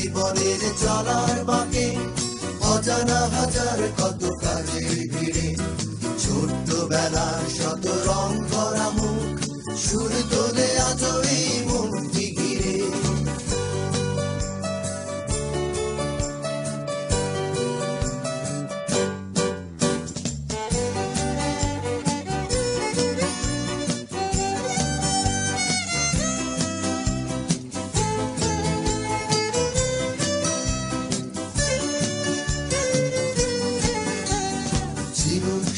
জীবনের চলার বাঁকে অজানা হাজার কত কাজের ভিড়ে ছোট্টবেলার শত রং করা মুখ সুর তোলে আজ এই মনটি ঘিরে।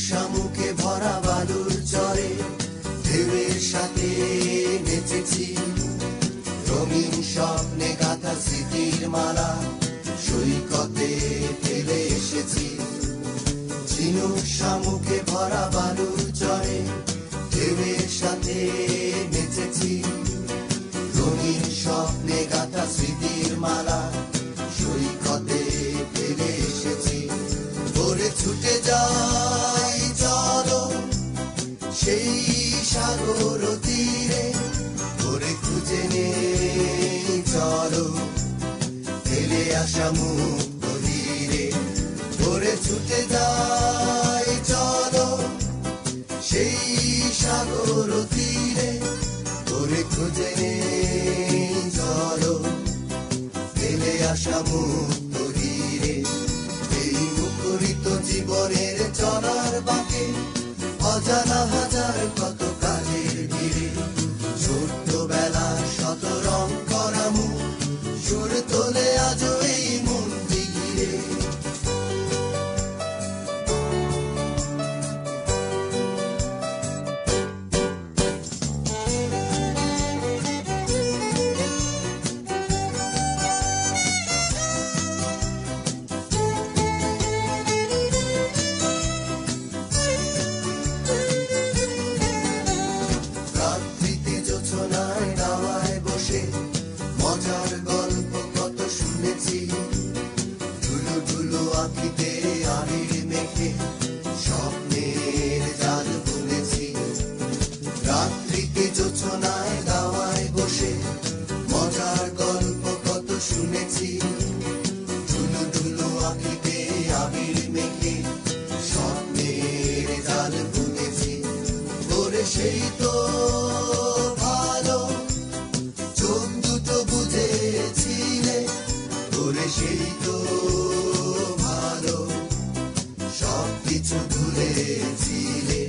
শামুকে ভরা বালুর চরে ঢেউয়ের সাথে নেচেছি, রঙিন স্বপ্নে গাঁথা স্মৃতির মালা সৈকতে ফেলে এসেছি। ঝিনুক শামুকে ভরা বালুর চরে ঢেউয়ের সাথে নেচেছি, রঙিন স্বপ্নে গাঁথা স্মৃতির মালা সৈকতে ফেলে এসেছি। ভোরে ছুটে যাই চলো সেই সাগর তীরে, ভোরে খুঁজে নেই চলো ফেলে আসা মুক্ত ধীরে। ভোরে ছুটে যাই চলো সেই সাগর তীরে, ভোরে খুঁজে নেই চলো ফেলে আসা মুক্ত ধীরে। জীবনের চলার বাঁকে অজানা হাজার কত কাজের ভিড়ে ছোট্টবেলার শত রং করা মুখ সুর তোলে আজ এই মনটি ঘিরে। মজার গল্প কত শুনেছি, ধুলো ধুলো আঁখিতে আবির মেখে স্বপ্নের জাল বুনেছি। রাত্রিতে জোছনায় দাওয়ায় বসে মজার গল্প কত শুনেছি, ধুলো ধুলো আঁখিতে আবির মেখে স্বপ্নের জাল বুনেছি। ওরে সেই তো ভালো চোখ দুটো বুঝেছিলে, ওরে সেই তো ভালো সবকিছু ভুলেছিলে।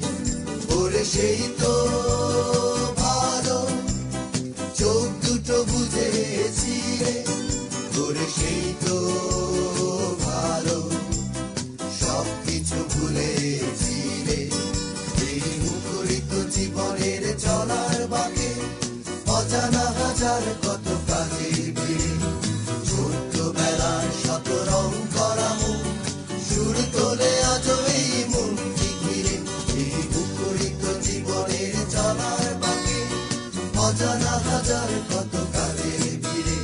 ওরে সেই তো ভালো চোখ দুটো বুঝেছিলে, ওরে সেই তো ভালো সবকিছু ভুলেছিলে। এই মুখরিত জীবনের চলার বাঁকে অজানা হাজার কত কাজের ভিড়ে ছোট্টবেলার শত রং করা মুখ সুর তোলে আজ এই মনটি ঘিরে। এই মুখরিত জীবনের চলার বাঁকে অজানা হাজার কত কাজের ভিড়ে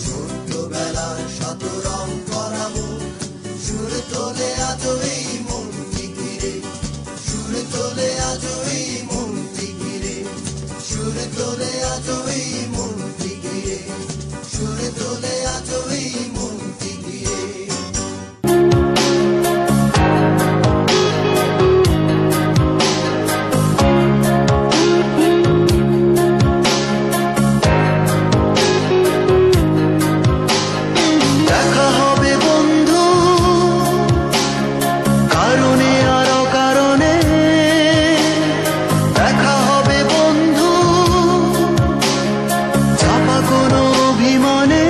ছোট্টবেলার শত রং করা মুখ সুর তোলে আজ এই মনটি ঘিরে, সুর তোলে আজ এই মনটি ঘিরে, সুর তোলে আজ এই মনটি ঘিরে, সুর তোলে আজ এই মনটি ঘিরে। দেখা হবে বন্ধু কারণে আর অকারণে, দেখা হবে বন্ধু চাপা কোনো অভিমানে।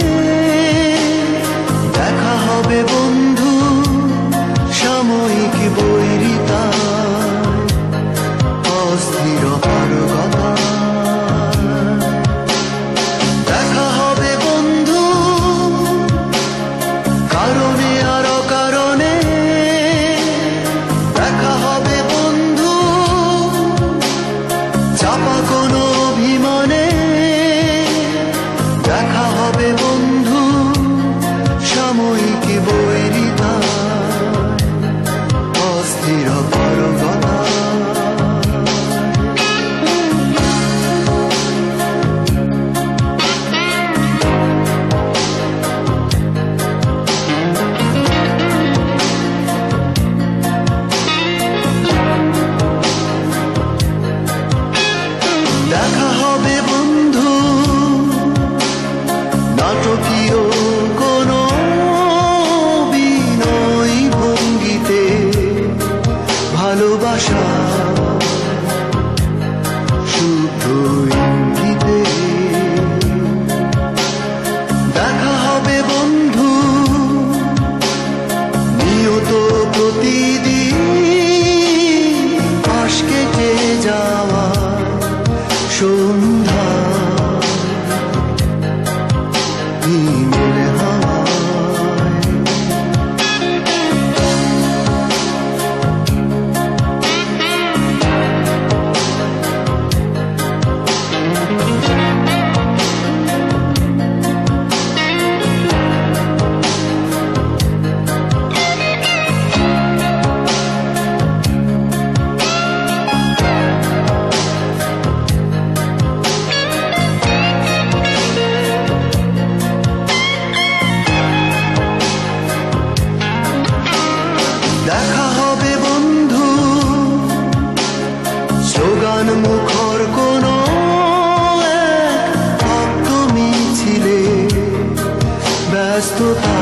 ব্যস্ততা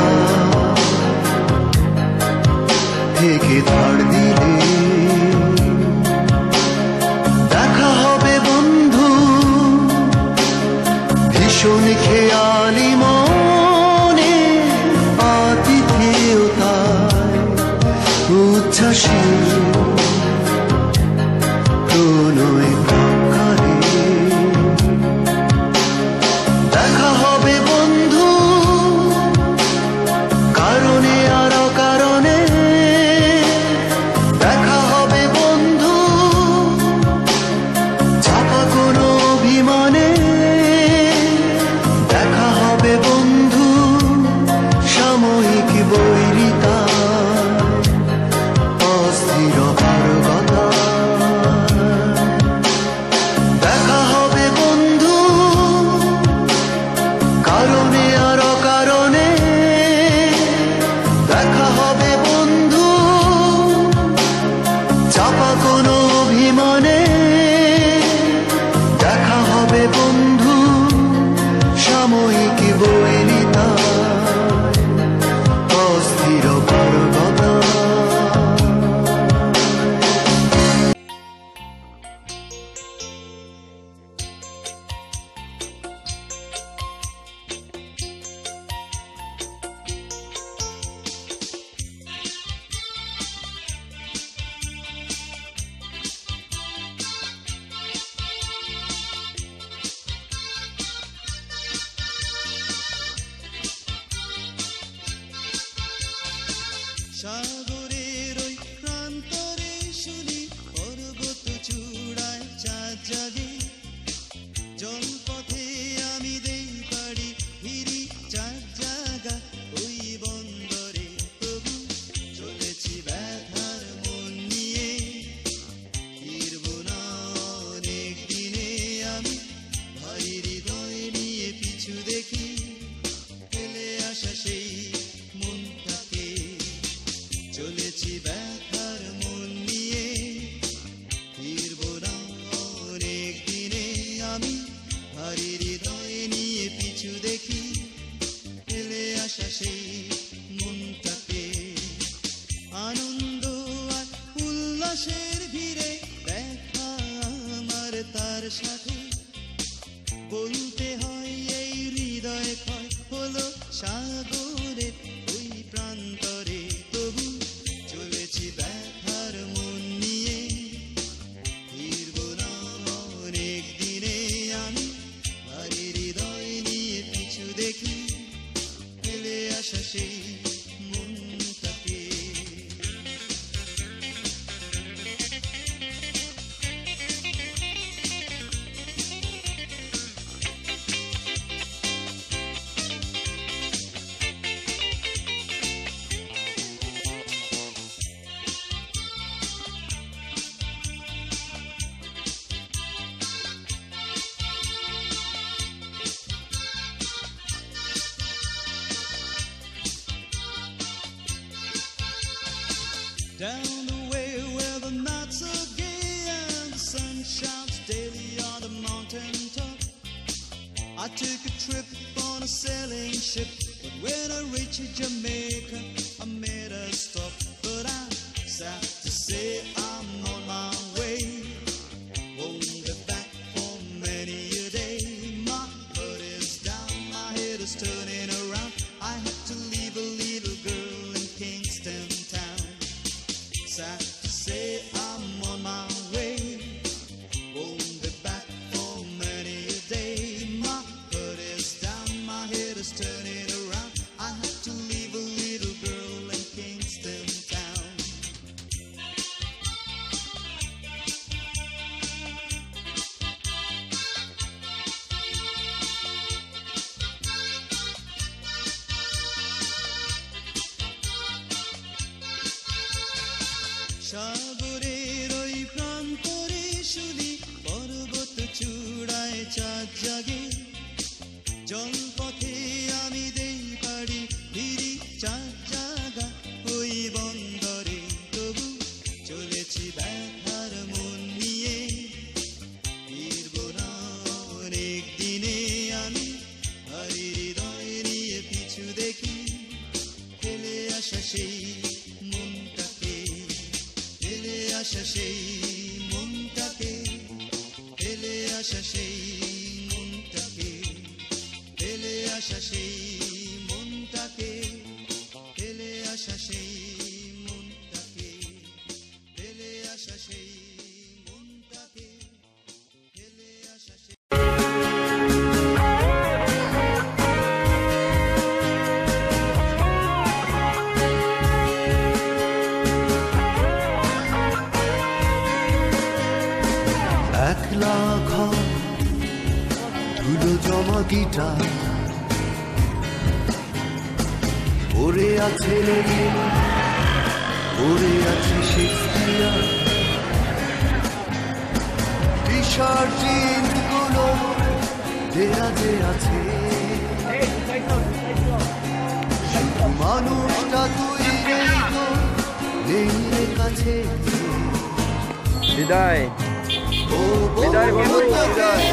থেকে ধার দিলে দেখা হবে বন্ধু, ভীষণ খেয়ালি মনে আতিথেয়তায় উচ্ছ্বাসী প্রণয় প্রাকারে দেখা হবে বন্ধু, কারণে আর অকারণে দেখা হবে বন্ধু, চাপা কোনো অভিমানে দেখা হবে বন্ধু, সাময়িক বৈরিতা অস্থির পারগতা দেখা হবে বন্ধু, কারণে আর অকারণে দেখা হবে বন্ধু, চাপা কোনো অভিমানে দেখা হবে বন্ধু, সাময়িক বৈরিতা অস্থির পারগতা। সাগরের ওই প্রান্তরে শুনি পর্বত চূড়ায় চাঁদ জাগে, জলপথে আমি দেই পাড়ি ফিরি চাঁদ জাগা ওই বন্দরে, তবু চলেছি ব্যথার মন নিয়ে, ফিরব না অনেক দিনে আমি ভারী হৃদয় নিয়ে পিছু দেখি ফেলে আসা সেই মনটাকে, চলেছি ব্যথার মন নিয়ে, ফিরব না অনেক দিনে আমি ভারী হৃদয় নিয়ে পিছু দেখি ফেলে আসা সেই মনটাকে। আনন্দ আর উল্লাসের ভিড়ে দেখা আমার তার সাথে, বলতে হয় এই হৃদয় ক্ষয় হলো সাগরের ওই প্রান্তরে, তবু চলেছি ব্যথার মন নিয়ে, ফিরব না অনেক দিনে আমি ভারী হৃদয় নিয়ে পিছু দেখি ফেলে আসা সেই মনটাকে। Down the way where the nights are gay and the sun shines daily on the mountain top, I took a trip on a sailing ship, but when I reached Jamaica I made a stop. But I'm sad to say I'm on my way, won't be back for many a day. My heart is down, my head is turning around, I had to leave a little girl in Kingston town. Sad to say I'm on my way, won't be back for many a day. My heart is down, my head is turning around, I had to leave a little girl in Kingston town. সাগরের ওই প্রান্তরে শুনি পর্বত চূড়ায় চাঁদ জাগে, জলপথে আমি দেই পাড়ি ফিরি চাঁদ জাগা ওই বন্দরে, তবু চলেছি ব্যথার মন নিয়ে, ফিরব না অনেক দিনে আমি ভারী হৃদয় নিয়ে পিছু দেখি আসা সেই মনটাকে, ফেলে আসা সেই মনটাকে, ফেলে আসা সেই মনটাকে, ফেলে আসা সেই মনটাকে, ফেলে আসা সেই মনটাকে, ফেলে আসা সেই মনটাকে, ফেলে আসা সেই একলা ঘর ধুলো জমা গিটার পড়ে আছে লেগে, পড়ে আছে শেক্সপিয়ার, টি-শার্ট জিন্স গুলো দেরাজে আছে, শুধু মানুষটা তুই নেই তো, নেই রে কাছে। বিদায় বিদায় বন্ধু, বিদায়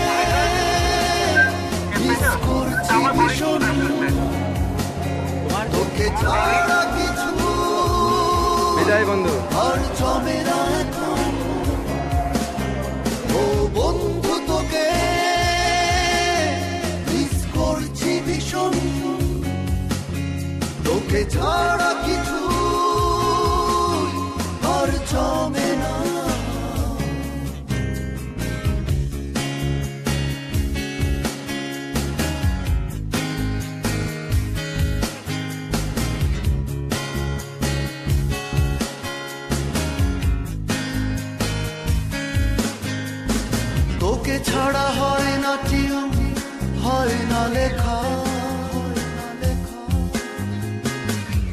মিস করছি ভীষণ, তোকে ছাড়া কিছু বিদায় বন্ধু। আর জমে না এখন। ও বন্ধু তোকে মিস করছি ভীষণ, তোকে ছাড়া কিছু আর জমে না। তোকে ছাড়া হয় না টিউন, হয় না লেখা,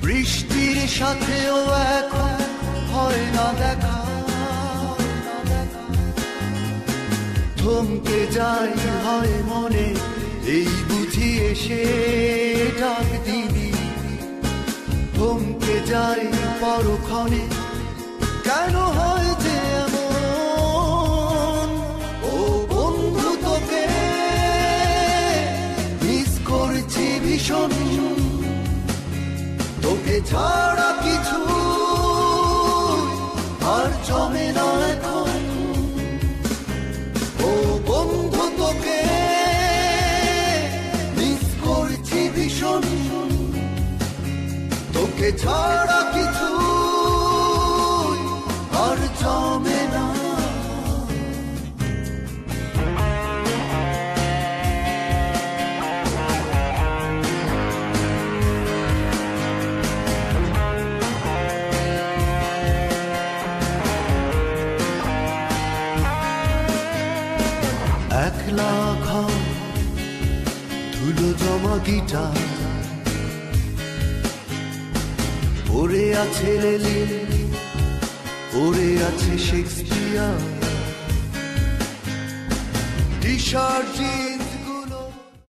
বৃষ্টির সাথেও এখন হয় না দেখা, থমকে যাই হয় মনে, এই বুঝি এসে ডাক দিবি, থমকে যাই পরক্ষণে, কেন হয় যে এমন। ও বন্ধু তোকে মিস করছি ভীষণ, তোকে ছাড়া কিছু আর জমে না এখন। ও বন্ধু তোকে মিস করছি ভীষণ, তোকে ছাড়া কিছু আর জমে না। একলা ঘর ধুলো জমা গিটার পড়ে আছে রেলে, পড়ে আছে শেক্সপিয়ার, টি-শার্ট